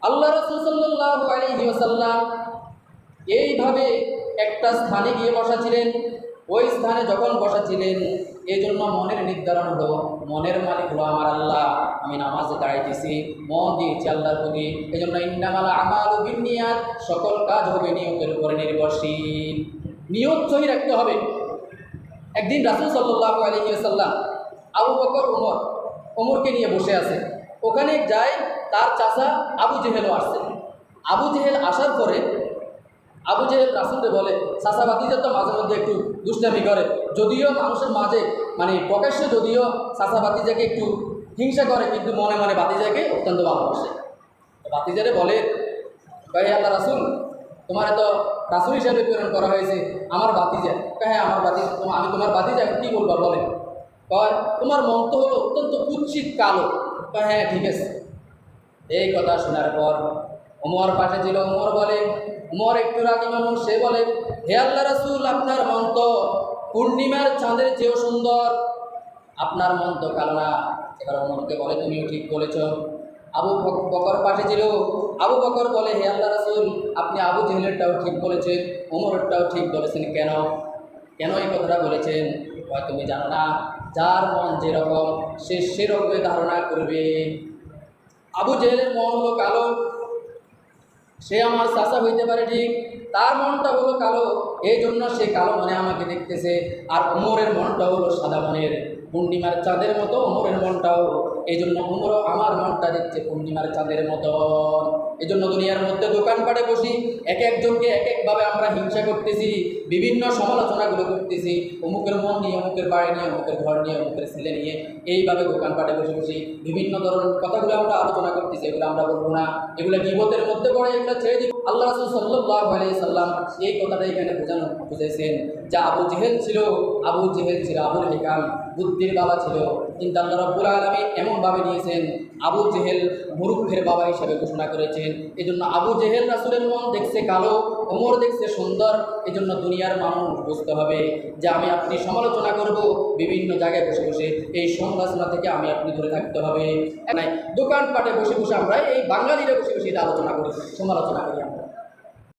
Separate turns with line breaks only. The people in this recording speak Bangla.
আল্লাহ রাসূল সাল্লাল্লাহু আলাইহি ওয়াসাল্লাম এইভাবে একটা স্থানে গিয়ে বসা ছিলেন। ওই স্থানে যখন বসা ছিলেন, এই জন্য মনের নির্ধারণ হলো, মনের মালিক হলো আমার আল্লাহ। আমি নামাজে দাঁড়াইতেছি, মন দিয়েছি আল্লাহর প্রতি। এই জন্য ইন্নামাল আমালু বিন্নিয়াত, সকল কাজ হবে নিয়তের উপরে নির্ভরশীল। নিয়ত সহি রাখতে হবে। একদিন রাসূল সাল্লাল্লাহু আলাইহি ওয়াসাল্লাম আবু বকর ওমরকে নিয়ে বসে আছে। ওখানে যায়, তার চাচা আবু জেহেলও আসছে। আবু জেহেল আসার পরে আবু জেহেল রাসূলকে বলে, চাচা ভাতিজা তো মাঝে মধ্যে একটু দুষ্টামি করে, যদিও মানুষের মাঝে মানে প্রকাশ্যে যদিও চাচা ভাতিজাকে একটু হিংসা করে, কিন্তু মনে মনে ভাতিজাকে অত্যন্ত ভালোবাসে। তো ভাতিজারে বলে, ভাই আল্লাহ রাসূল, তোমার এত রাসূল হিসাবে প্রেরণ করা হয়েছে, আমার ভাতিজা। হ্যাঁ আমার ভাতিজা, আমি তোমার ভাতিজা, কী বলবা বলে? কয় তোমার মন তো হলো অত্যন্ত কুৎসিত কালো। হ্যাঁ ঠিক আছে। এই কথা শোনার পর ওমর পাশে ছিল, ওমর বলে, ওমর একটু রাগী মানুষ, সে বলে, হে আল্লাহ রাসূল, আপনার মন তো পূর্ণিমার চাঁদের চেয়েও সুন্দর, আপনার মন তো কালো না। এবার ওমরকে বলে, তুমিও ঠিক বলেছ। আবু বকর পাশে ছিল, আবু বকর বলে, হে আল্লাহ রাসূল, আপনি আবু জেহেলেরটাও ঠিক বলেছেন, ওমরেরটাও ঠিক বলেছেন। কেন কেন এই কথাটা বলেছেন? হয় তুমি জানো না, যার মন যেরকম সে সেরকমই ধারণা করবে। আবু জেহেলের মন হলো কালো, সে আমার চাচা হইতে পারে ঠিক, তার মনটা হলো কালো, এই জন্য সে কালো মনে আমাকে দেখতেছে। আর ওমরের মনটা হলো সাদা মনের, পূর্ণিমার চাঁদের মতো ওমরের মনটাও, এই জন্য ওমরও আমার মনটা দেখছে পূর্ণিমার চাঁদের মতো। এই জন্য দুনিয়ার মধ্যে দোকানপাটে বসি, এক একজনকে এক একভাবে আমরা হিংসা করতেছি, বিভিন্ন সমালোচনাগুলো করতেছি, অমুকের মন নিয়ে, অমুকের বাড়ি নিয়ে, অমুকের ঘর নিয়ে, অমুকের ছেলে নিয়ে, এইভাবে দোকানপাটে বসে বসি বিভিন্ন ধরনের কথাগুলো আমরা আলোচনা করতেছি। এগুলো আমরা বলবো না, এগুলো গীবতের মধ্যে পড়ে, এগুলো ছেড়ে দিব। আল্লাহ রাসূল সাল্লাল্লাহু আলাইহি সাল্লাম এই কথাটা এখানে বুঝেছেন যে আবু জেহেল ছিল আবুল হিকাম, বুদ্ধির বাবা ছিল, কিন্তু আল্লাহ রাব্বুল আলামিন এমনভাবে নিয়েছেন, আবু জেহেল মূর্খের বাবা হিসেবে ঘোষণা করেছেন। এই জন্য আবু জেহেল রাসূলের মন দেখছে কালো, ওমর দেখছে সুন্দর। এই জন্য দুনিয়ার মানুষ বুঝতে হবে যে আমি আপনি সমালোচনা করব বিভিন্ন জায়গায় বসে বসে, এই সমালোচনা থেকে আমি আপনি দূরে থাকতে হবে। দোকানপাটে বসে বসে আমরা এই বাঙালিরা বসে বসে এটা আলোচনা করি, সমালোচনা করি আমরা।